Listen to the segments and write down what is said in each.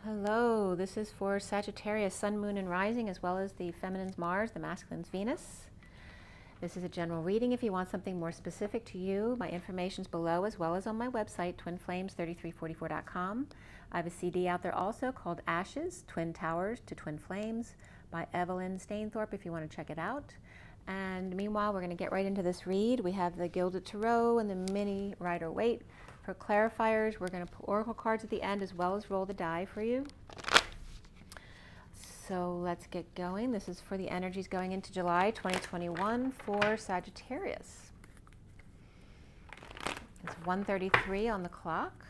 Hello, this is for Sagittarius, Sun, Moon, and Rising, as well as the feminine's Mars, the masculine's Venus. This is a general reading. If you want something more specific to you, my information's below, as well as on my website, twinflames3344.com. I have a CD out there also called Ashes, Twin Towers to Twin Flames by Evelyn Stainthorpe, if you want to check it out. And meanwhile, we're going to get right into this read. We have the Gilded Tarot and the Mini Rider-Waite. For clarifiers, we're going to put oracle cards at the end as well as roll the die for you. So let's get going. This is for the energies going into July 2021 for Sagittarius. It's 1:33 on the clock.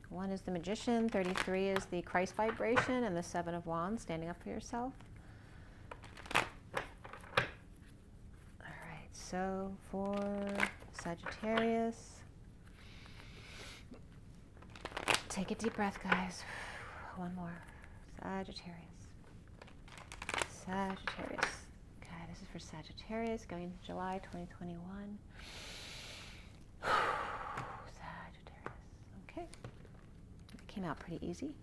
1 is the Magician, 33 is the Christ vibration, and the 7 of Wands, standing up for yourself. All right, so for Sagittarius, take a deep breath, guys. One more. Sagittarius. Sagittarius. Okay, this is for Sagittarius going into July 2021. Sagittarius. Okay. It came out pretty easy.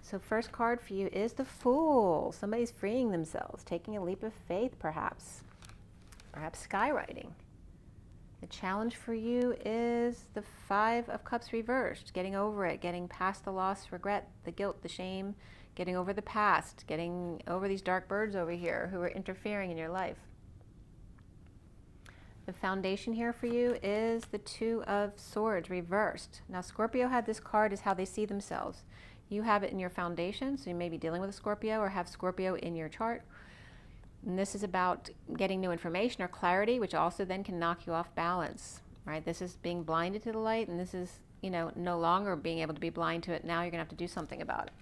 So first card for you is the Fool. Somebody's freeing themselves, taking a leap of faith, perhaps. Perhaps skywriting. The challenge for you is the 5 of Cups reversed, getting over it, getting past the loss, regret, the guilt, the shame, getting over the past, getting over these dark birds over here who are interfering in your life. The foundation here for you is the 2 of Swords reversed. Now Scorpio had this card as how they see themselves. You have it in your foundation, so you may be dealing with a Scorpio or have Scorpio in your chart. And this is about getting new information or clarity, which also then can knock you off balance, right? This is being blinded to the light, and this is, no longer being able to be blind to it. Now you're going to have to do something about it.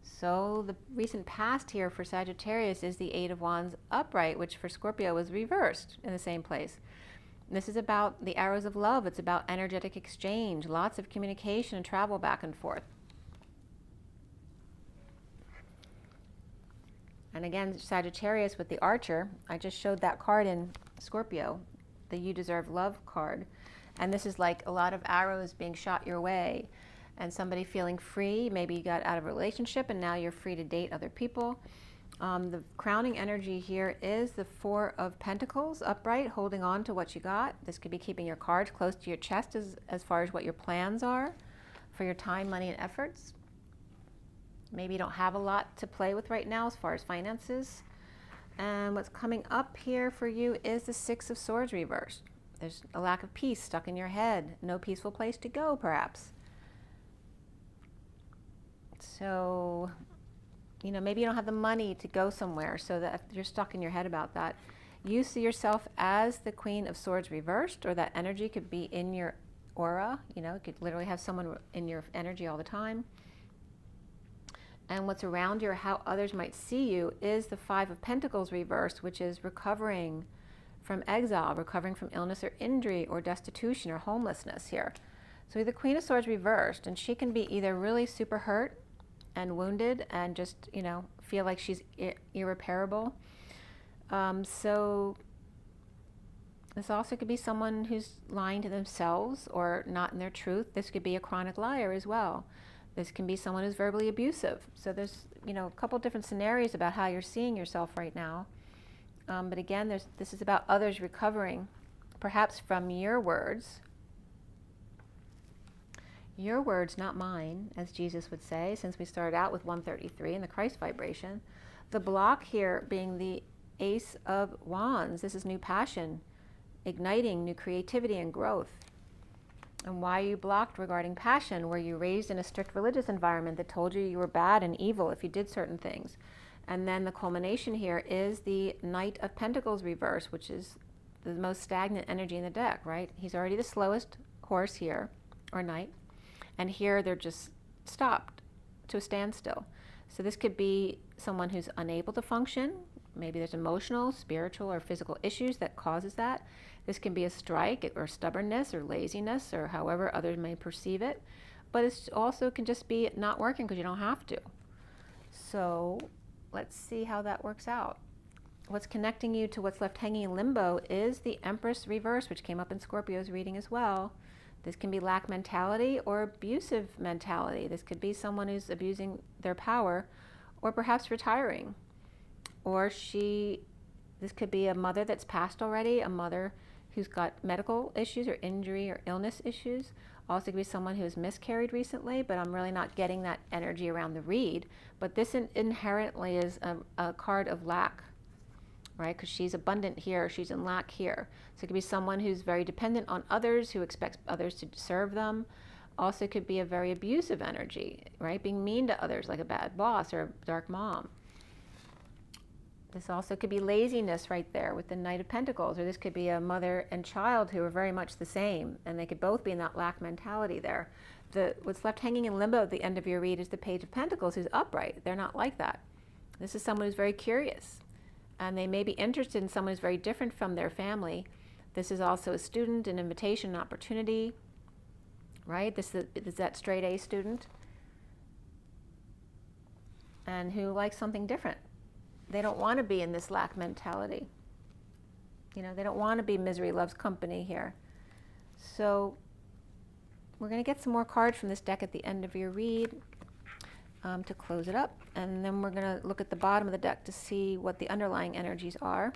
So the recent past here for Sagittarius is the 8 of Wands upright, which for Scorpio was reversed in the same place. And this is about the arrows of love. It's about energetic exchange, lots of communication and travel back and forth. And again, Sagittarius with the Archer, I just showed that card in Scorpio, the You Deserve Love card. And this is like a lot of arrows being shot your way and somebody feeling free. Maybe you got out of a relationship and now you're free to date other people. The crowning energy here is the 4 of Pentacles upright, holding on to what you got. This could be keeping your cards close to your chest as far as what your plans are for your time, money, and efforts. Maybe you don't have a lot to play with right now as far as finances. And what's coming up here for you is the 6 of Swords reversed. There's a lack of peace stuck in your head. No peaceful place to go, perhaps. So, maybe you don't have the money to go somewhere, so that you're stuck in your head about that. You see yourself as the Queen of Swords reversed, or that energy could be in your aura. You could literally have someone in your energy all the time. And what's around you or how others might see you is the 5 of Pentacles reversed, which is recovering from exile, recovering from illness or injury or destitution or homelessness here. So the Queen of Swords reversed, and she can be either really super hurt and wounded and just, feel like she's irreparable. So this also could be someone who's lying to themselves or not in their truth. This could be a chronic liar as well. This can be someone who's verbally abusive. So there's, a couple different scenarios about how you're seeing yourself right now. But again, this is about others recovering, perhaps from your words. Your words, not mine, as Jesus would say, since we started out with 133 and the Christ vibration. The block here being the Ace of Wands. This is new passion, igniting new creativity and growth. And why are you blocked regarding passion? Were you raised in a strict religious environment that told you were bad and evil if you did certain things? And then the culmination here is the Knight of Pentacles reverse, which is the most stagnant energy in the deck, right? He's already the slowest horse here, or knight. And here they're just stopped to a standstill. So this could be someone who's unable to function. Maybe there's emotional, spiritual, or physical issues that causes that. This can be a strike or stubbornness or laziness or however others may perceive it. But it also can just be not working because you don't have to. So let's see how that works out. What's connecting you to what's left hanging in limbo is the Empress reverse, which came up in Scorpio's reading as well. This can be lack mentality or abusive mentality. This could be someone who's abusing their power or perhaps retiring. Or this could be a mother that's passed already, a mother who's got medical issues or injury or illness issues. Also could be someone who has miscarried recently, but I'm really not getting that energy around the read. But this inherently is a card of lack, right? Because she's abundant here, she's in lack here. So it could be someone who's very dependent on others, who expects others to serve them. Also could be a very abusive energy, right? Being mean to others, like a bad boss or a dark mom. This also could be laziness right there with the Knight of Pentacles, or this could be a mother and child who are very much the same, and they could both be in that lack mentality there. What's left hanging in limbo at the end of your read is the Page of Pentacles, who's upright. They're not like that. This is someone who's very curious, and they may be interested in someone who's very different from their family. This is also a student, an invitation, an opportunity, right? This is that straight A student, and who likes something different. They don't want to be in this lack mentality. You know, they don't want to be misery loves company here. So we're going to get some more cards from this deck at the end of your read to close it up. And then we're going to look at the bottom of the deck to see what the underlying energies are.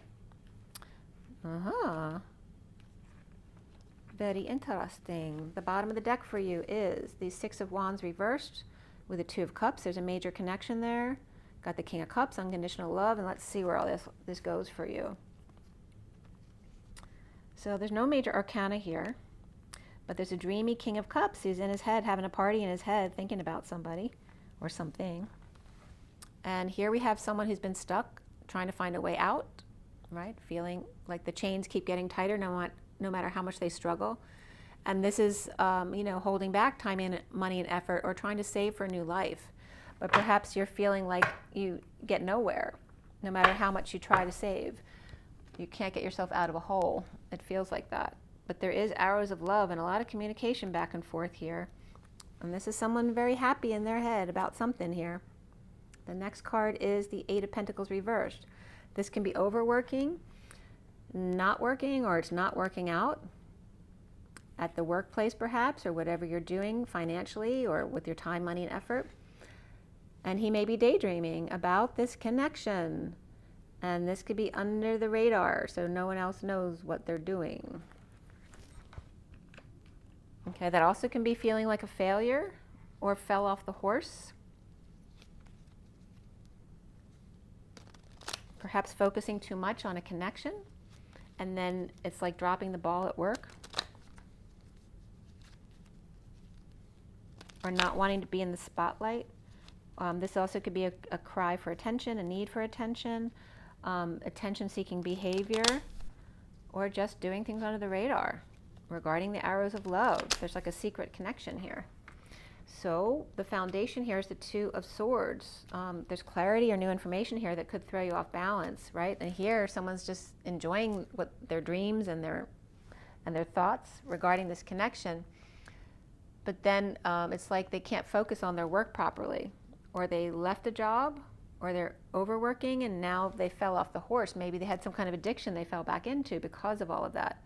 Very interesting. The bottom of the deck for you is the Six of Wands reversed with the Two of Cups. There's a major connection there. Got the King of Cups, unconditional love, and let's see where all this goes for you. So there's no major arcana here, but there's a dreamy King of Cups who's in his head, having a party in his head, thinking about somebody or something. And here we have someone who's been stuck, trying to find a way out, right? Feeling like the chains keep getting tighter no matter how much they struggle. And this is, holding back time and money and effort, or trying to save for a new life. But perhaps you're feeling like you get nowhere, no matter how much you try to save. You can't get yourself out of a hole. It feels like that. But there is arrows of love and a lot of communication back and forth here. And this is someone very happy in their head about something here. The next card is the Eight of Pentacles reversed. This can be overworking, not working, or it's not working out at the workplace perhaps, or whatever you're doing financially or with your time, money, and effort. And he may be daydreaming about this connection. And this could be under the radar, so no one else knows what they're doing. Okay, that also can be feeling like a failure or fell off the horse. Perhaps focusing too much on a connection, and then it's like dropping the ball at work. Or not wanting to be in the spotlight. This also could be a cry for attention, a need for attention, attention-seeking behavior, or just doing things under the radar. Regarding the arrows of love, there's like a secret connection here. So the foundation here is the Two of Swords. There's clarity or new information here that could throw you off balance, right? And here someone's just enjoying what their dreams and their thoughts regarding this connection. But then it's like they can't focus on their work properly, or they left a job, or they're overworking and now they fell off the horse. Maybe they had some kind of addiction they fell back into because of all of that.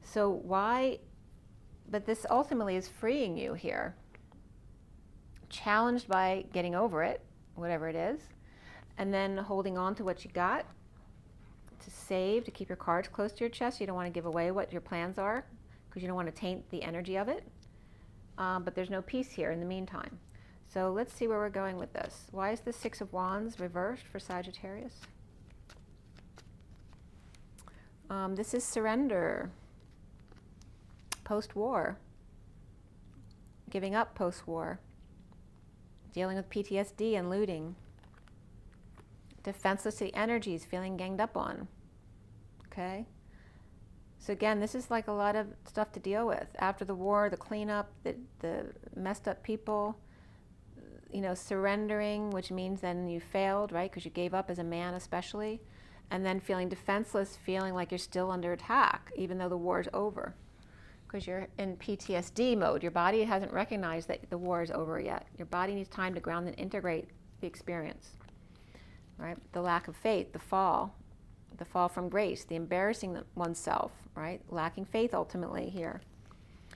So why, but this ultimately is freeing you here. Challenged by getting over it, whatever it is, and then holding on to what you got, to save, to keep your cards close to your chest. You don't want to give away what your plans are because you don't want to taint the energy of it. But there's no peace here in the meantime. So let's see where we're going with this. Why is the Six of Wands reversed for Sagittarius? This is surrender, post-war, giving up post-war, dealing with PTSD and looting, defenseless to the energies, feeling ganged up on, okay? So again, this is like a lot of stuff to deal with. After the war, the cleanup, the messed up people, surrendering, which means then you failed, right? Because you gave up as a man especially. And then feeling defenseless, feeling like you're still under attack, even though the war is over. Because you're in PTSD mode. Your body hasn't recognized that the war is over yet. Your body needs time to ground and integrate the experience, right? The lack of faith, the fall from grace, the embarrassing oneself, right? Lacking faith ultimately here.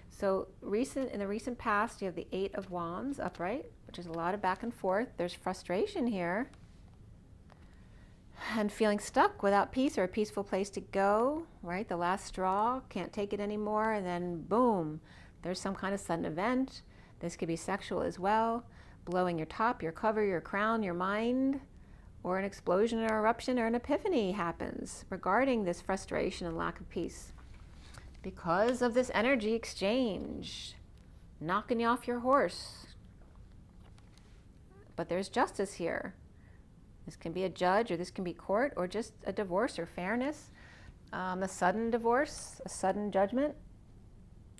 So in the recent past, you have the Eight of Wands upright, which is a lot of back and forth. There's frustration here and feeling stuck without peace or a peaceful place to go, right? The last straw, can't take it anymore, and then boom, there's some kind of sudden event. This could be sexual as well, blowing your top, your cover, your crown, your mind, or an explosion or eruption or an epiphany happens regarding this frustration and lack of peace. Because of this energy exchange, knocking you off your horse. But there's justice here. This can be a judge, or this can be court, or just a divorce or fairness, a sudden divorce, a sudden judgment,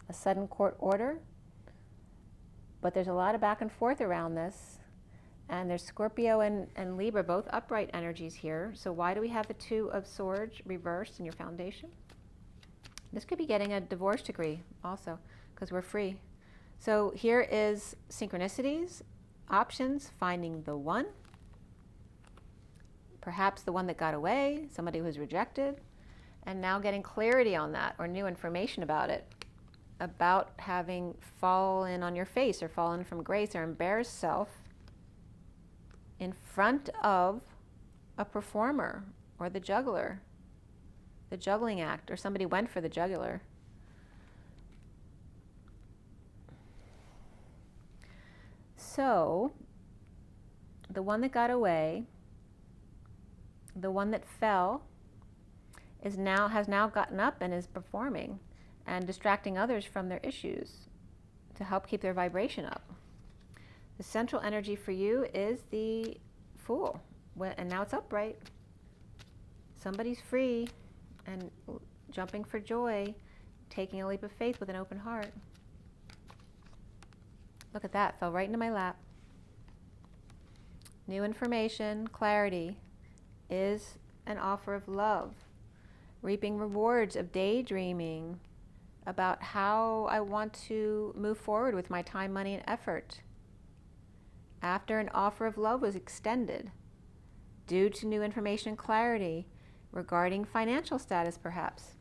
a sudden court order. But there's a lot of back and forth around this. And there's Scorpio and Libra, both upright energies here. So why do we have the Two of Swords reversed in your foundation? This could be getting a divorce decree also, because we're free. So here is synchronicities, options, finding the one. Perhaps the one that got away, somebody who was rejected, and now getting clarity on that or new information about it, about having fallen on your face or fallen from grace or embarrassed self in front of a performer or the juggler, the juggling act, or somebody went for the jugular. So the one that got away, the one that fell, has now gotten up and is performing and distracting others from their issues to help keep their vibration up. The central energy for you is the Fool, and now it's upright. Somebody's free and jumping for joy, taking a leap of faith with an open heart. Look at that, fell right into my lap. New information, clarity is an offer of love, reaping rewards of daydreaming about how I want to move forward with my time, money, and effort. After an offer of love was extended, due to new information and clarity regarding financial status perhaps.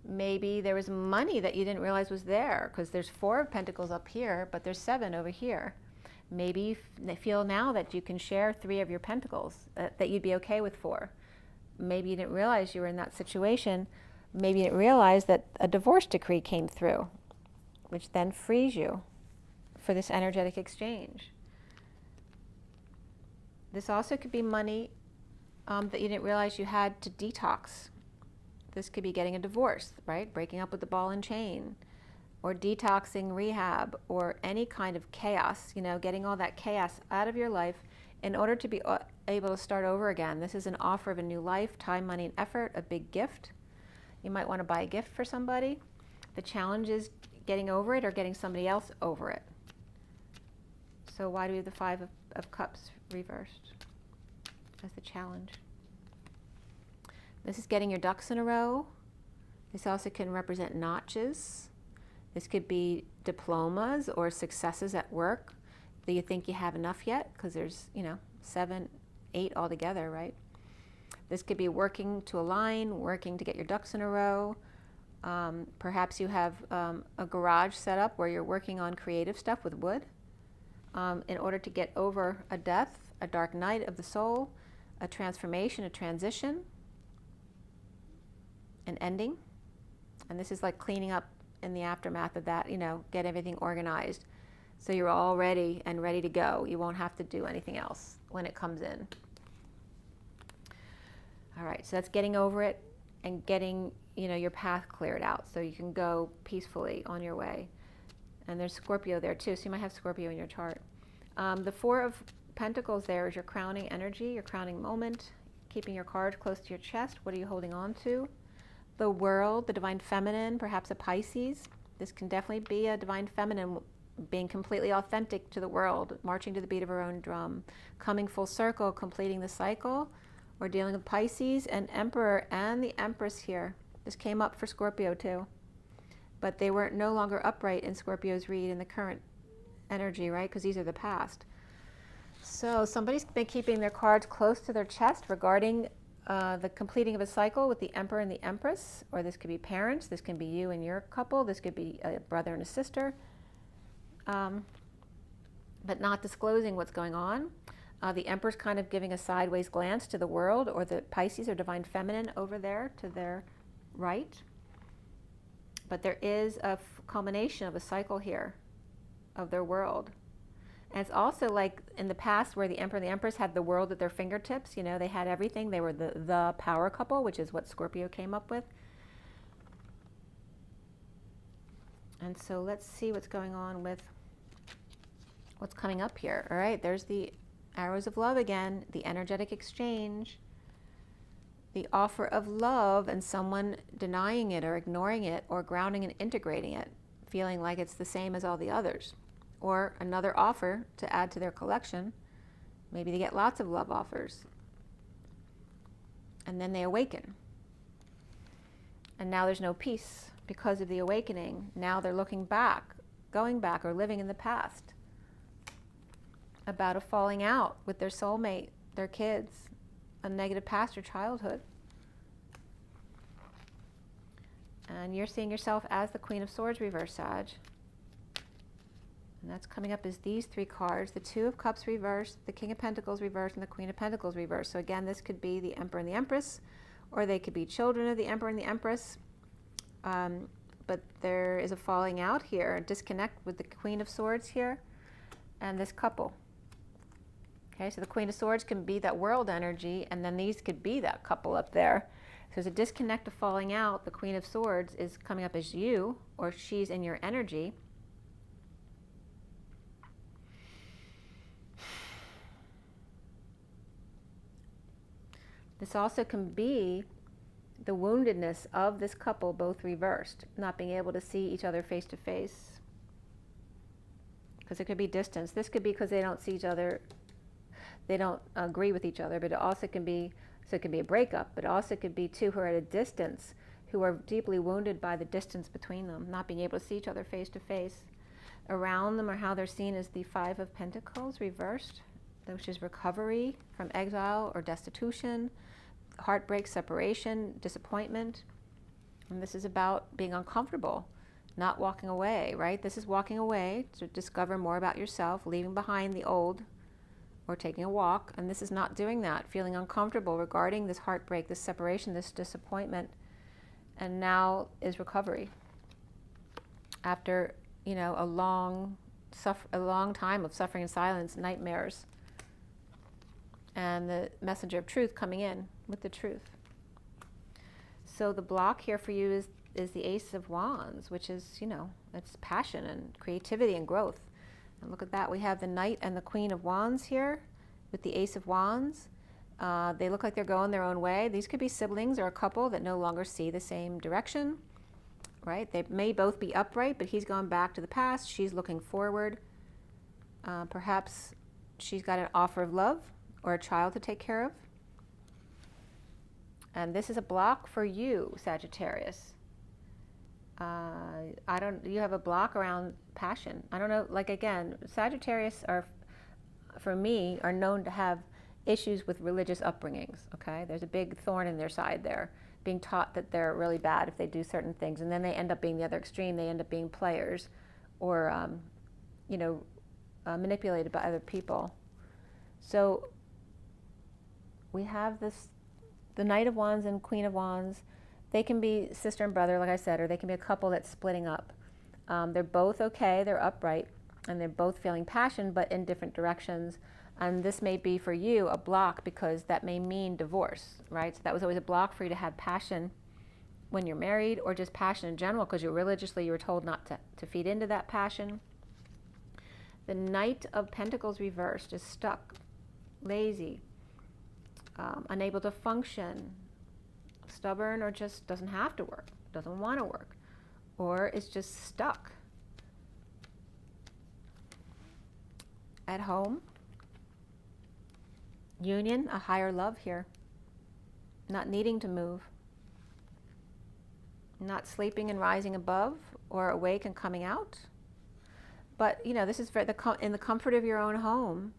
Maybe there was money that you didn't realize was there, because there's 4 of Pentacles up here, but there's 7 over here. Maybe you feel now that you can share 3 of your Pentacles, that you'd be okay with 4. Maybe you didn't realize you were in that situation. Maybe you didn't realize that a divorce decree came through, which then frees you for this energetic exchange. This also could be money that you didn't realize you had to detox. This could be getting a divorce, right? Breaking up with the ball and chain, or detoxing, rehab, or any kind of chaos, getting all that chaos out of your life in order to be able to start over again. This is an offer of a new life, time, money, and effort, a big gift. You might want to buy a gift for somebody. The challenge is getting over it or getting somebody else over it. So why do we have the 5 of Cups reversed? That's the challenge. This is getting your ducks in a row. This also can represent notches. This could be diplomas or successes at work. Do you think you have enough yet? Because there's, 7, 8 altogether, right? This could be working to align, working to get your ducks in a row. Perhaps you have a garage set up where you're working on creative stuff with wood in order to get over a death, a dark night of the soul, a transformation, a transition, an ending. And this is like cleaning up in the aftermath of that, get everything organized. So you're all ready and ready to go. You won't have to do anything else when it comes in. All right, so that's getting over it and getting, your path cleared out so you can go peacefully on your way. And there's Scorpio there too, so you might have Scorpio in your chart. The 4 of Pentacles there is your crowning energy, your crowning moment, keeping your cards close to your chest. What are you holding on to? The World, the Divine Feminine, perhaps a Pisces. This can definitely be a Divine Feminine being completely authentic to the world, marching to the beat of her own drum, coming full circle, completing the cycle. We're dealing with Pisces and Emperor and the Empress here. This came up for Scorpio too. But they were no longer upright in Scorpio's read in the current energy, right? Because these are the past. So somebody's been keeping their cards close to their chest regarding the completing of a cycle with the Emperor and the Empress, or this could be parents, this can be you and your couple, this could be a brother and a sister, but not disclosing what's going on. The Emperor's kind of giving a sideways glance to the world, or the Pisces or Divine Feminine over there to their right. But there is a culmination of a cycle here of their world. And it's also like in the past where the Emperor and the Empress had the world at their fingertips. You know, they had everything. They were the power couple, which is what Scorpio came up with. And so let's see what's going on with what's coming up here. All right, there's the arrows of love again, the energetic exchange, the offer of love, and someone denying it or ignoring it or grounding and integrating it, feeling like it's the same as all the others. Or another offer to add to their collection. Maybe they get lots of love offers. And then they awaken. And now there's no peace because of the awakening. Now they're looking back, going back, or living in the past about a falling out with their soulmate, their kids, a negative past or childhood. And you're seeing yourself as the Queen of Swords reverse, Sag. And that's coming up as these three cards, the Two of Cups reversed, the King of Pentacles reversed, and the Queen of Pentacles reversed. So again, this could be the Emperor and the Empress, or they could be children of the Emperor and the Empress. But there is a falling out here, a disconnect with the Queen of Swords here, and this couple. Okay, so the Queen of Swords can be that world energy, and then these could be that couple up there. So there's a disconnect, of falling out. The Queen of Swords is coming up as you, or she's in your energy. This also can be the woundedness of this couple, both reversed, not being able to see each other face to face. Because it could be distance. This could be because they don't see each other, they don't agree with each other, but it also can be, so it can be a breakup, but it also could be two who are at a distance, who are deeply wounded by the distance between them, not being able to see each other face to face. Around them, or how they're seen, as the Five of Pentacles reversed, which is recovery from exile or destitution, heartbreak, separation, disappointment. And this is about being uncomfortable, not walking away, right? This is walking away to discover more about yourself, leaving behind the old, or taking a walk. And this is not doing that, feeling uncomfortable regarding this heartbreak, this separation, this disappointment. And now is recovery. After, you know, a long time of suffering in silence, nightmares, and the messenger of truth coming in with the truth. So the block here for you is the Ace of Wands, which is, you know, it's passion and creativity and growth. And look at that, we have the Knight and the Queen of Wands here with the Ace of Wands. They look like they're going their own way. These could be siblings or a couple that no longer see the same direction, right? They may both be upright, but he's gone back to the past. She's looking forward. Perhaps she's got an offer of love or a child to take care of. And this is a block for you, Sagittarius. You have a block around passion. I don't know, like again, Sagittarius are, for me, are known to have issues with religious upbringings, okay? There's a big thorn in their side there, being taught that they're really bad if they do certain things, and then they end up being the other extreme. They end up being players or, manipulated by other people. So we have the Knight of Wands and Queen of Wands. They can be sister and brother, like I said, or they can be a couple that's splitting up. They're both okay, they're upright, and they're both feeling passion, but in different directions. And this may be for you a block, because that may mean divorce, right? So that was always a block for you to have passion when you're married, or just passion in general, because you were told not to feed into that passion. The Knight of Pentacles reversed is stuck, lazy, unable to function, stubborn, or just doesn't have to work, doesn't want to work, or is just stuck at home. Union, a higher love here, not needing to move, not sleeping and rising above, or awake and coming out. But, you know, this is in the comfort of your own home,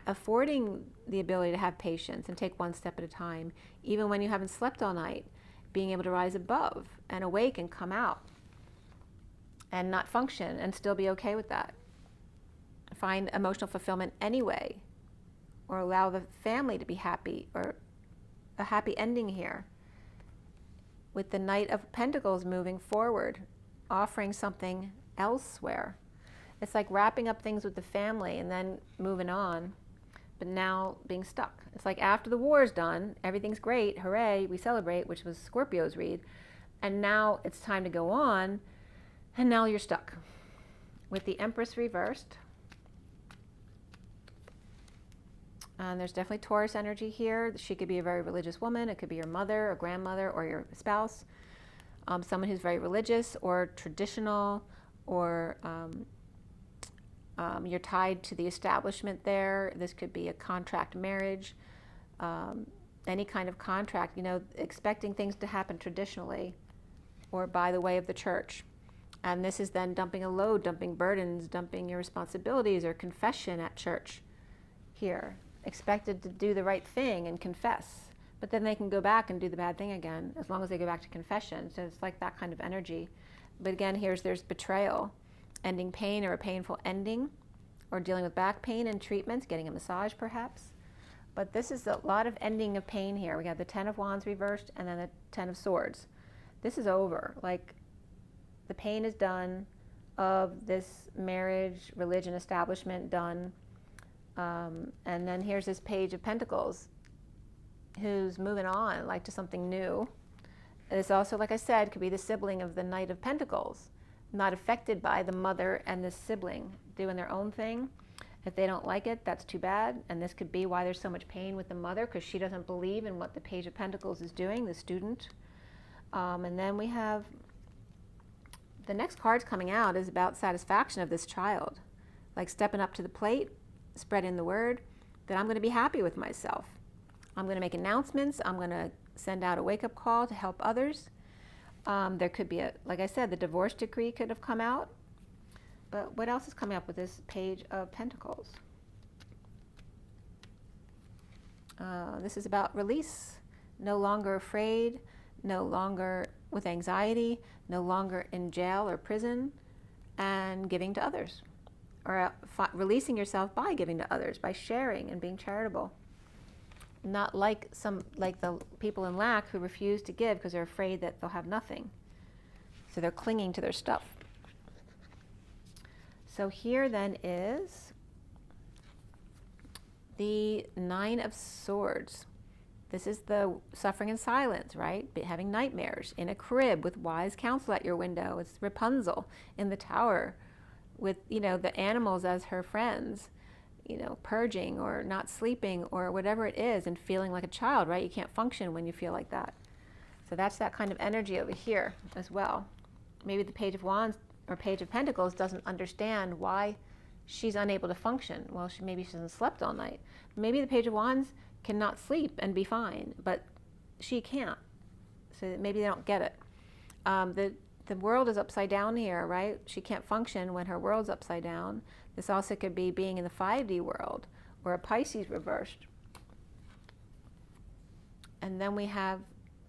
affording the ability to have patience and take one step at a time, even when you haven't slept all night, being able to rise above and awake and come out and not function and still be okay with that. Find emotional fulfillment anyway, or allow the family to be happy, or a happy ending here. With the Knight of Pentacles moving forward, offering something elsewhere. It's like wrapping up things with the family and then moving on, but now being stuck. It's like after the war is done, everything's great, hooray, we celebrate, which was Scorpio's read, and now it's time to go on, and now you're stuck. With the Empress reversed, and there's definitely Taurus energy here. She could be a very religious woman. It could be your mother or grandmother or your spouse, someone who's very religious or traditional, or you're tied to the establishment there. This could be a contract marriage, any kind of contract, expecting things to happen traditionally or by the way of the church. And this is then dumping a load, dumping burdens, dumping your responsibilities, or confession at church here. Expected to do the right thing and confess, but then they can go back and do the bad thing again as long as they go back to confession. So it's like that kind of energy. But again, there's betrayal, ending pain or a painful ending, or dealing with back pain and treatments, getting a massage perhaps. But this is a lot of ending of pain here. We got the Ten of Wands reversed and then the Ten of Swords. This is over. Like, the pain is done of this marriage, religion, establishment done. And then here's this Page of Pentacles who's moving on, like, to something new. It's also, like I said, could be the sibling of the Knight of Pentacles, not affected by the mother and the sibling doing their own thing. If they don't like it, that's too bad. And this could be why there's so much pain with the mother, because she doesn't believe in what the Page of Pentacles is doing, the student. And then we have the next card's coming out is about satisfaction of this child, like stepping up to the plate, spreading the word that I'm going to be happy with myself. I'm going to make announcements. I'm going to send out a wake-up call to help others. There could be like I said, the divorce decree could have come out. But what else is coming up with this Page of Pentacles? This is about release. No longer afraid, no longer with anxiety, no longer in jail or prison, and giving to others. Or releasing yourself by giving to others, by sharing and being charitable. Not like the people in lack who refuse to give because they're afraid that they'll have nothing. So they're clinging to their stuff. So here then is the Nine of Swords. This is the suffering in silence, right? Having nightmares in a crib with wise counsel at your window. It's Rapunzel in the tower with, the animals as her friends, purging or not sleeping or whatever it is, and feeling like a child, right? You can't function when you feel like that. So that's that kind of energy over here as well. Maybe the Page of Wands or Page of Pentacles doesn't understand why she's unable to function. Well, maybe she hasn't slept all night. Maybe the Page of Wands cannot sleep and be fine, but she can't. So maybe they don't get it. The world is upside down here, right? She can't function when her world's upside down. This also could be being in the 5D world or a Pisces reversed. And then we have,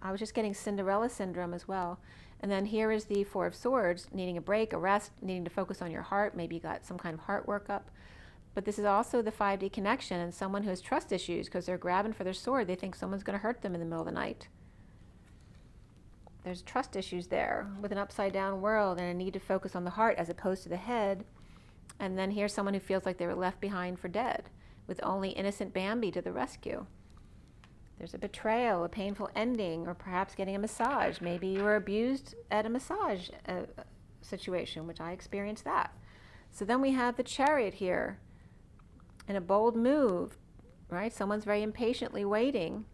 I was just getting Cinderella syndrome as well. And then here is the Four of Swords, needing a break, a rest, needing to focus on your heart. Maybe you got some kind of heart workup. But this is also the 5D connection and someone who has trust issues because they're grabbing for their sword. They think someone's going to hurt them in the middle of the night. There's trust issues there with an upside down world and a need to focus on the heart as opposed to the head. And then here's someone who feels like they were left behind for dead with only innocent Bambi to the rescue. There's a betrayal, a painful ending, or perhaps getting a massage. Maybe you were abused at a massage situation, which I experienced that. So then we have the Chariot here in a bold move, right? Someone's very impatiently waiting,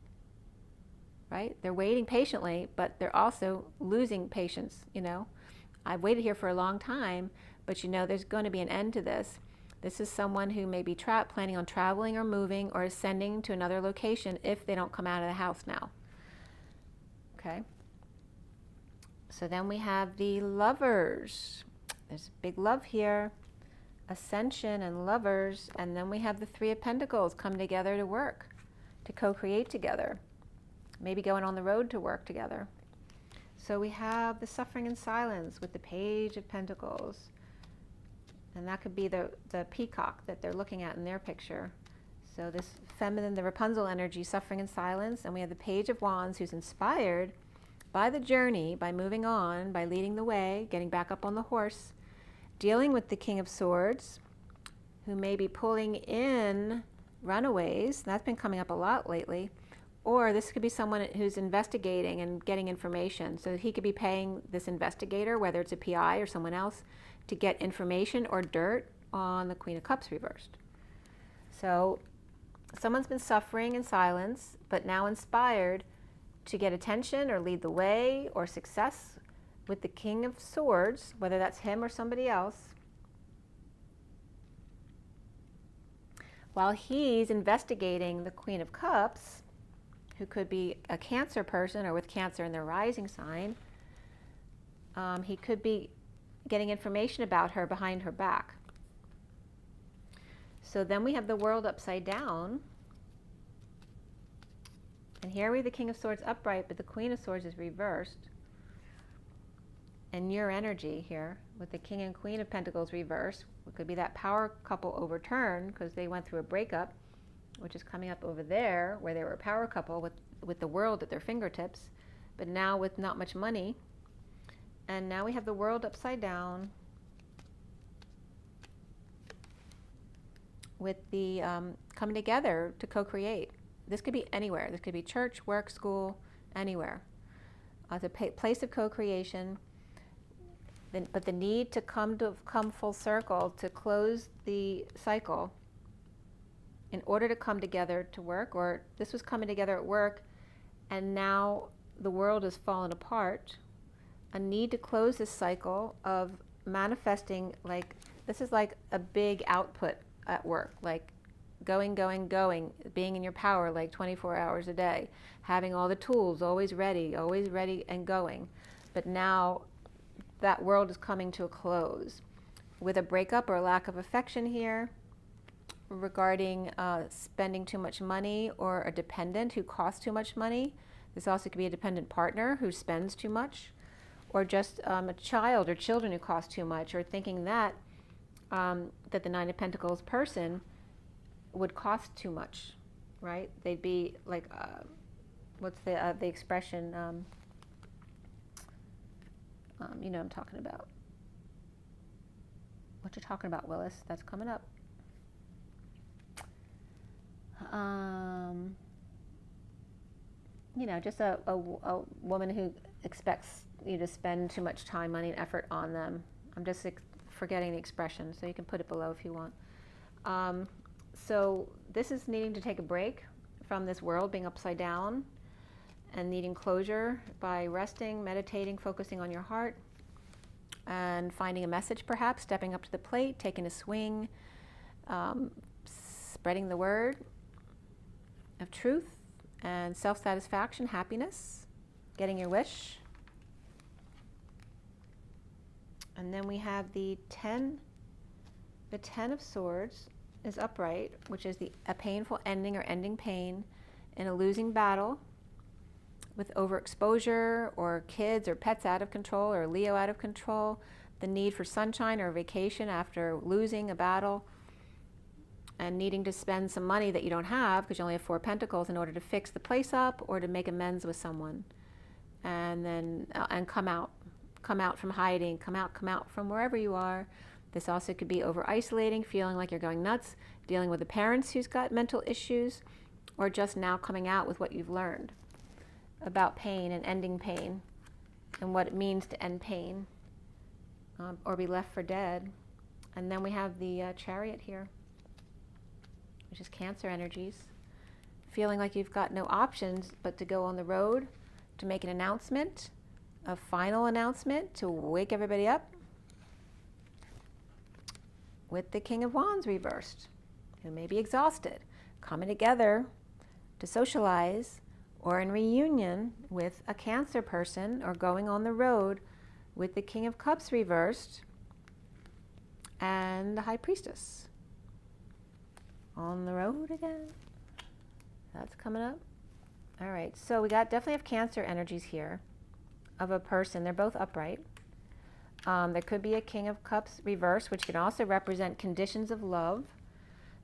right? They're waiting patiently, but they're also losing patience, I've waited here for a long time, but there's going to be an end to this. This is someone who may be planning on traveling or moving or ascending to another location if they don't come out of the house now. Okay. So then we have the Lovers. There's big love here. Ascension and Lovers, and then we have the Three of Pentacles come together to work, to co-create together, maybe going on the road to work together. So we have the Suffering in Silence with the Page of Pentacles, and that could be the peacock that they're looking at in their picture. So this feminine, the Rapunzel energy, suffering in silence, and we have the Page of Wands, who's inspired by the journey, by moving on, by leading the way, getting back up on the horse, dealing with the King of Swords, who may be pulling in runaways. That's been coming up a lot lately. Or this could be someone who's investigating and getting information. So he could be paying this investigator, whether it's a PI or someone else, to get information or dirt on the Queen of Cups reversed. So someone's been suffering in silence, but now inspired to get attention or lead the way or success with the King of Swords, whether that's him or somebody else, while he's investigating the Queen of Cups, who could be a Cancer person or with Cancer in their rising sign. He could be getting information about her behind her back. So then we have the World upside down. And here we have the King of Swords upright, but the Queen of Swords is reversed. And your energy here with the King and Queen of Pentacles reversed. It could be that power couple overturned because they went through a breakup, which is coming up over there where they were a power couple with the world at their fingertips, but now with not much money. And now we have the World upside down with the coming together to co-create. This could be anywhere. This could be church, work, school, anywhere. It's a place of co-creation. But the need to come full circle, to close the cycle in order to come together to work, or this was coming together at work and now the world has fallen apart. A need to close this cycle of manifesting, like this is like a big output at work, like going, being in your power like 24 hours a day, having all the tools always ready and going. But now that world is coming to a close with a breakup or a lack of affection here regarding spending too much money, or a dependent who costs too much money. This also could be a dependent partner who spends too much, or just a child or children who cost too much, or thinking that that the Nine of Pentacles person would cost too much, right? They'd be like, what's the expression? You know what I'm talking about. What you're talking about, Willis? That's coming up. You know, just a woman who expects you to spend too much time, money, and effort on them. I'm just forgetting the expression, so you can put it below if you want. So this is needing to take a break from this world being upside down and needing closure by resting, meditating, focusing on your heart, and finding a message perhaps, stepping up to the plate, taking a swing, spreading the word of truth and self-satisfaction, happiness, getting your wish. And then we have the 10 of Swords is upright, which is a painful ending or ending pain in a losing battle with overexposure or kids or pets out of control or Leo out of control, the need for sunshine or vacation after losing a battle, and needing to spend some money that you don't have because you only have 4 pentacles in order to fix the place up or to make amends with someone. And then come out from hiding, come out from wherever you are. This also could be over isolating, feeling like you're going nuts, dealing with the parents who's got mental issues, or just now coming out with what you've learned about pain and ending pain and what it means to end pain, or be left for dead. And then we have the Chariot here, which is Cancer energies, feeling like you've got no options but to go on the road, to make an announcement, a final announcement, to wake everybody up, with the King of Wands reversed, who may be exhausted, coming together to socialize, or in reunion with a Cancer person, or going on the road with the King of Cups reversed, and the High Priestess. On the road again. That's coming up. All right, so we definitely have Cancer energies here of a person. They're both upright. There could be a King of Cups reverse, which can also represent conditions of love.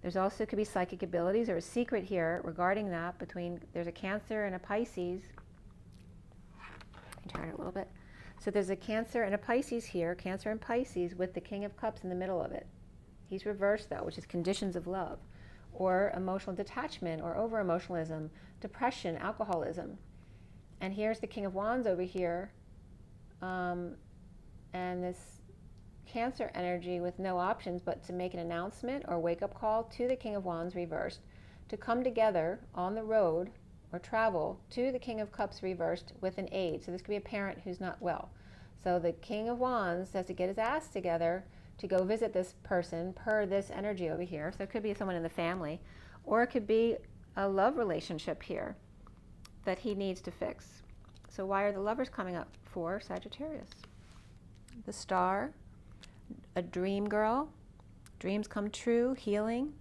There's also could be psychic abilities or a secret here regarding that there's a Cancer and a Pisces. Turn it a little bit. So there's a Cancer and a Pisces here, Cancer and Pisces with the King of Cups in the middle of it. He's reversed though, which is conditions of love, or emotional detachment, or over-emotionalism, depression, alcoholism. And here's the King of Wands over here, and this Cancer energy with no options but to make an announcement or wake-up call to the King of Wands reversed, to come together on the road or travel to the King of Cups reversed with an aid. So this could be a parent who's not well. So the King of Wands has to get his ass together to go visit this person per this energy over here. So it could be someone in the family, or it could be a love relationship here that he needs to fix. So why are the lovers coming up for Sagittarius? The Star, a dream girl, dreams come true, healing,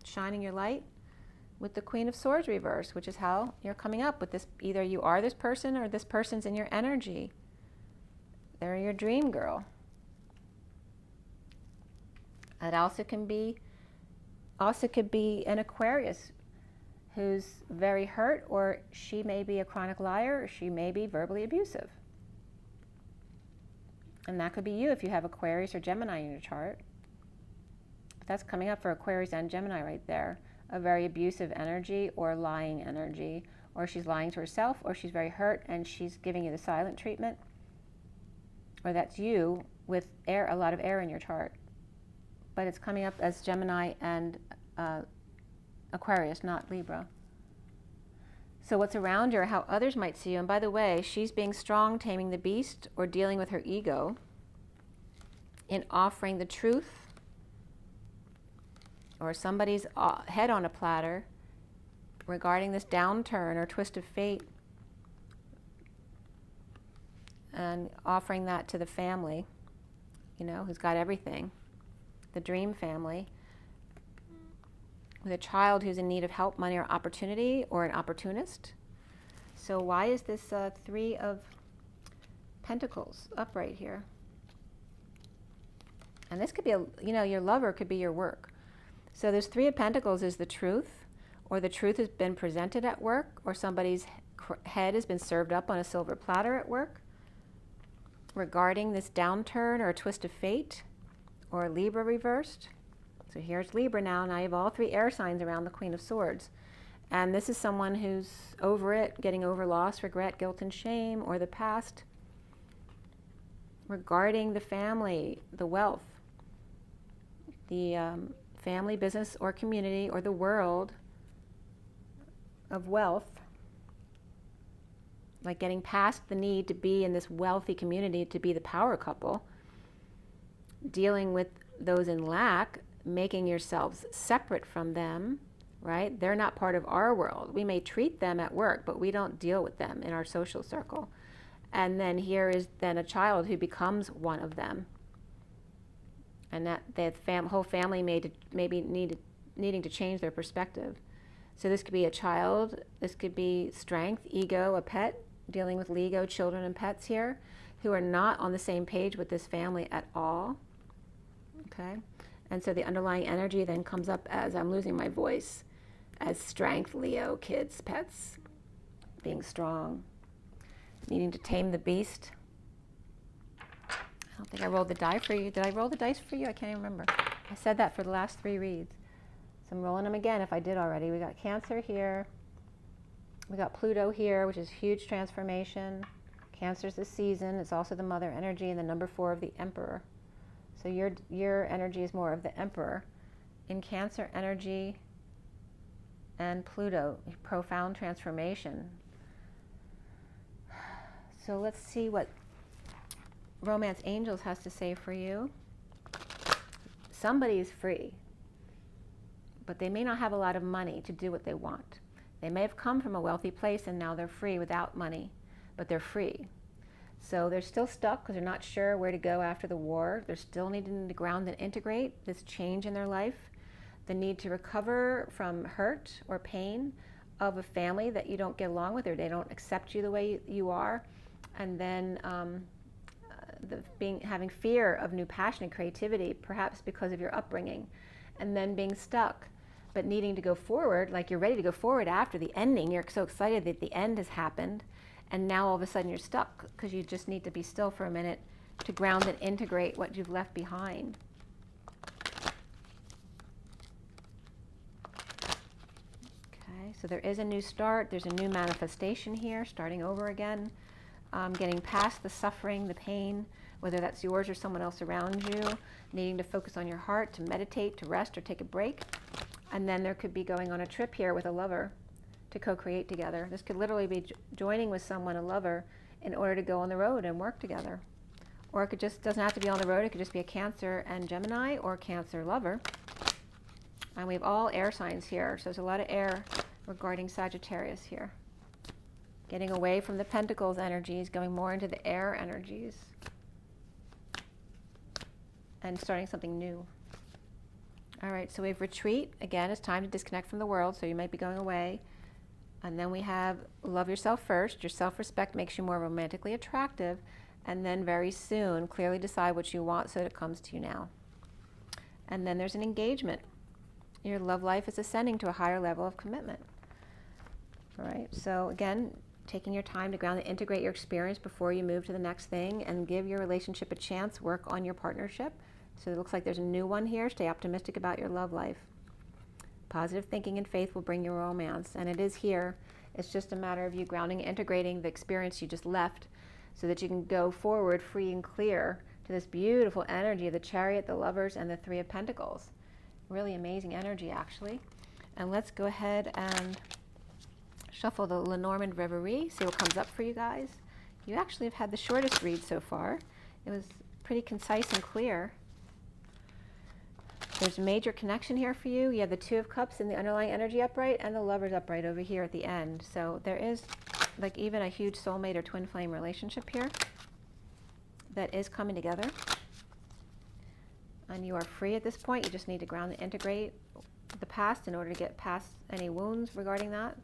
shining your light, with the Queen of Swords reverse, which is how you're coming up with this. Either you are this person or this person's in your energy. They're your dream girl. It also could be an Aquarius who's very hurt, or she may be a chronic liar, or she may be verbally abusive. And that could be you if you have Aquarius or Gemini in your chart. But that's coming up for Aquarius and Gemini right there. A very abusive energy or lying energy, or she's lying to herself, or she's very hurt and she's giving you the silent treatment. Or that's you with a lot of air in your chart. But it's coming up as Gemini and Aquarius, not Libra. So what's around her, how others might see you. And by the way, she's being strong, taming the beast, or dealing with her ego in offering the truth, or somebody's head on a platter regarding this downturn or twist of fate, and offering that to the family, who's got everything, the dream family, with a child who's in need of help, money, or opportunity, or an opportunist. So why is this Three of Pentacles upright here? And this could be your lover could be your work. So this Three of Pentacles is the truth, or the truth has been presented at work, or somebody's head has been served up on a silver platter at work regarding this downturn or a twist of fate, or Libra reversed. So here's Libra now. Now you have all three air signs around the Queen of Swords. And this is someone who's over it, getting over loss, regret, guilt, and shame, or the past, regarding the family, the wealth, the family, business, or community, or the world of wealth, like getting past the need to be in this wealthy community to be the power couple, dealing with those in lack, making yourselves separate from them, right? They're not part of our world. We may treat them at work, but we don't deal with them in our social circle. And then here is then a child who becomes one of them. And that the whole family maybe needing to change their perspective. So this could be a child, this could be strength, ego, a pet, dealing with ego, children and pets here, who are not on the same page with this family at all. Okay? And so the underlying energy then comes up as, I'm losing my voice, as strength, Leo, kids, pets, being strong, needing to tame the beast. I don't think I rolled the die for you. Did I roll the dice for you? I can't even remember. I said that for the last three reads. So I'm rolling them again if I did already. We got Cancer here. We got Pluto here, which is huge transformation. Cancer's the season. It's also the mother energy, and the number 4 of the Emperor. So your energy is more of the Emperor. In Cancer energy and Pluto, profound transformation. So let's see what Romance Angels has to say for you. Somebody is free, but they may not have a lot of money to do what they want. They may have come from a wealthy place and now they're free without money, but they're free. So they're still stuck because they're not sure where to go after the war. They're still needing to ground and integrate this change in their life. The need to recover from hurt or pain of a family that you don't get along with, or they don't accept you the way you are. And then having fear of new passion and creativity, perhaps because of your upbringing. And then being stuck, but needing to go forward, like you're ready to go forward after the ending. You're so excited that the end has happened. And now all of a sudden you're stuck because you just need to be still for a minute to ground and integrate what you've left behind. Okay, so there is a new start. There's a new manifestation here, starting over again, getting past the suffering, the pain, whether that's yours or someone else around you, needing to focus on your heart, to meditate, to rest, or take a break. And then there could be going on a trip here with a lover to co-create together. This could literally be joining with someone, a lover, in order to go on the road and work together. Or it could just, doesn't have to be on the road, it could just be a Cancer and Gemini or Cancer lover. And we have all air signs here, so there's a lot of air regarding Sagittarius here. Getting away from the Pentacles energies, going more into the air energies, and starting something new. All right, so we have retreat. Again, it's time to disconnect from the world, so you might be going away. And then we have love yourself first. Your self-respect makes you more romantically attractive. And then very soon, clearly decide what you want so that it comes to you now. And then there's an engagement. Your love life is ascending to a higher level of commitment. All right, so again, taking your time to ground and integrate your experience before you move to the next thing and give your relationship a chance, work on your partnership. So it looks like there's a new one here. Stay optimistic about your love life. Positive thinking and faith will bring you romance, and it is here. It's just a matter of you grounding and integrating the experience you just left so that you can go forward free and clear to this beautiful energy of the Chariot, the Lovers, and the Three of Pentacles. Really amazing energy, actually. And let's go ahead and shuffle the Lenormand Reverie, see what comes up for you guys. You actually have had the shortest read so far. It was pretty concise and clear. There's a major connection here for you. You have the Two of Cups in the underlying energy upright and the Lovers upright over here at the end. So there is like even a huge soulmate or twin flame relationship here that is coming together. And you are free at this point. You just need to ground and integrate the past in order to get past any wounds regarding that.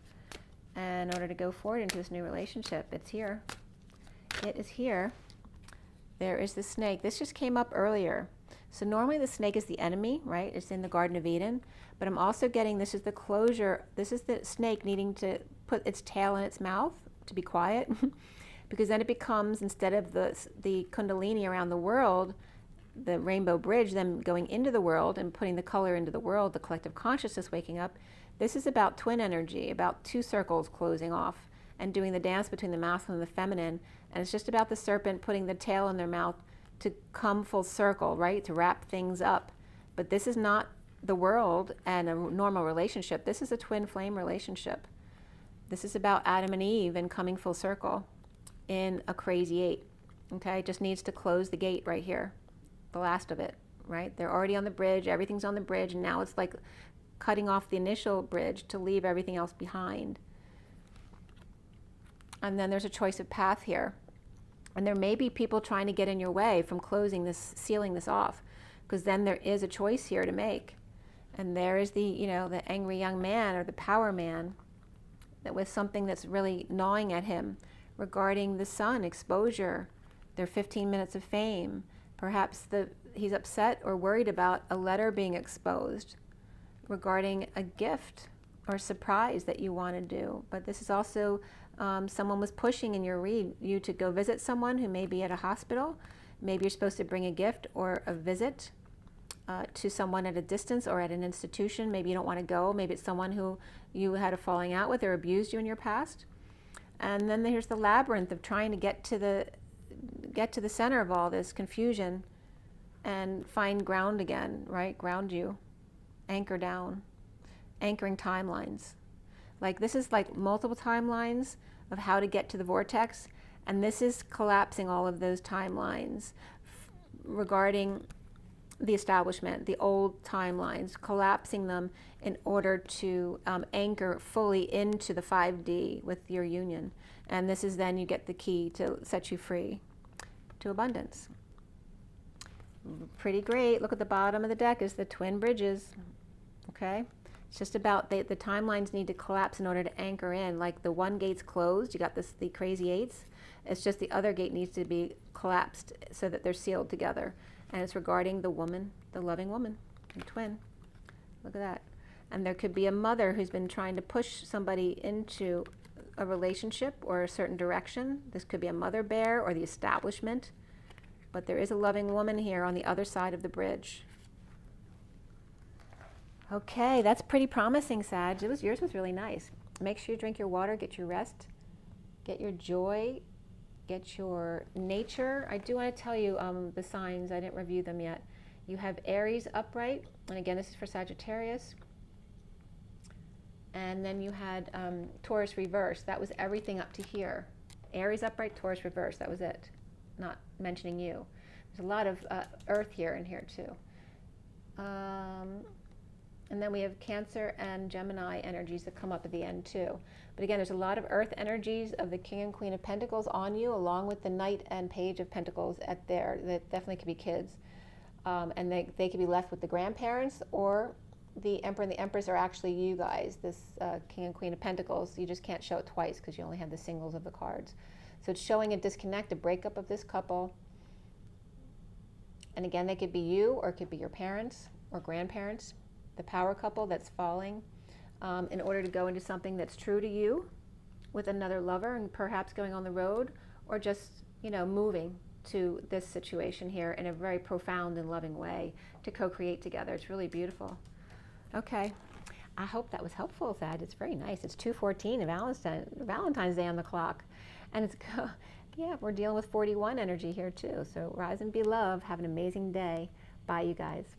And in order to go forward into this new relationship. It's here. It is here. There is the snake. This just came up earlier. So normally the snake is the enemy, right? It's in the Garden of Eden. But I'm also getting, this is the closure. This is the snake needing to put its tail in its mouth to be quiet. Because then it becomes, instead of the kundalini around the world, the rainbow bridge, them going into the world and putting the color into the world, the collective consciousness waking up. This is about twin energy, about two circles closing off and doing the dance between the masculine and the feminine. And it's just about the serpent putting the tail in their mouth to come full circle, right? To wrap things up. But this is not the world and a normal relationship. This is a twin flame relationship. This is about Adam and Eve and coming full circle in a crazy eight. Okay, it just needs to close the gate right here. The last of it, right? They're already on the bridge. Everything's on the bridge. And now it's like cutting off the initial bridge to leave everything else behind. And then there's a choice of path here. And there may be people trying to get in your way from closing this, sealing this off, because then there is a choice here to make. And there is the, you know, the angry young man or the power man that with something that's really gnawing at him regarding the sun, exposure, their 15 minutes of fame. Perhaps he's upset or worried about a letter being exposed regarding a gift or surprise that you want to do. But this is also someone was pushing in your read you to go visit someone who may be at a hospital. Maybe you're supposed to bring a gift or a visit to someone at a distance or at an institution. Maybe you don't want to go. Maybe it's someone who you had a falling out with or abused you in your past. And then there's the labyrinth of trying to get to the center of all this confusion and find ground again, right? Ground you, anchor down, anchoring timelines. Like this is like multiple timelines of how to get to the vortex, and this is collapsing all of those timelines regarding the establishment, the old timelines, collapsing them in order to anchor fully into the 5D with your union. And this is then you get the key to set you free to abundance. Pretty great. Look at the bottom of the deck is the twin bridges. Okay? It's just about the timelines need to collapse in order to anchor in. Like the one gate's closed, you got the crazy eights. It's just the other gate needs to be collapsed so that they're sealed together. And it's regarding the woman, the loving woman, the twin. Look at that. And there could be a mother who's been trying to push somebody into a relationship or a certain direction. This could be a mother bear or the establishment. But there is a loving woman here on the other side of the bridge. Okay, that's pretty promising, Sag. Yours was really nice. Make sure you drink your water, get your rest, get your joy, get your nature. I do want to tell you the signs. I didn't review them yet. You have Aries upright, and again, this is for Sagittarius. And then you had Taurus reverse. That was everything up to here. Aries upright, Taurus reverse. That was it. Not mentioning you. There's a lot of Earth here and here too. And then we have Cancer and Gemini energies that come up at the end too. But again, there's a lot of Earth energies of the King and Queen of Pentacles on you, along with the Knight and Page of Pentacles at there. That definitely could be kids. And they could be left with the grandparents, or the Emperor and the Empress are actually you guys, this King and Queen of Pentacles. You just can't show it twice because you only have the singles of the cards. So it's showing a disconnect, a breakup of this couple. And again, they could be you, or it could be your parents or grandparents, the power couple that's falling in order to go into something that's true to you with another lover, and perhaps going on the road, or just, you know, moving to this situation here in a very profound and loving way to co-create together. It's really beautiful. Okay. I hope that was helpful, Thad. It's very nice. It's 2:14 of Valentine's Day on the clock. And it's, yeah, we're dealing with 41 energy here too. So rise and be love. Have an amazing day. Bye, you guys.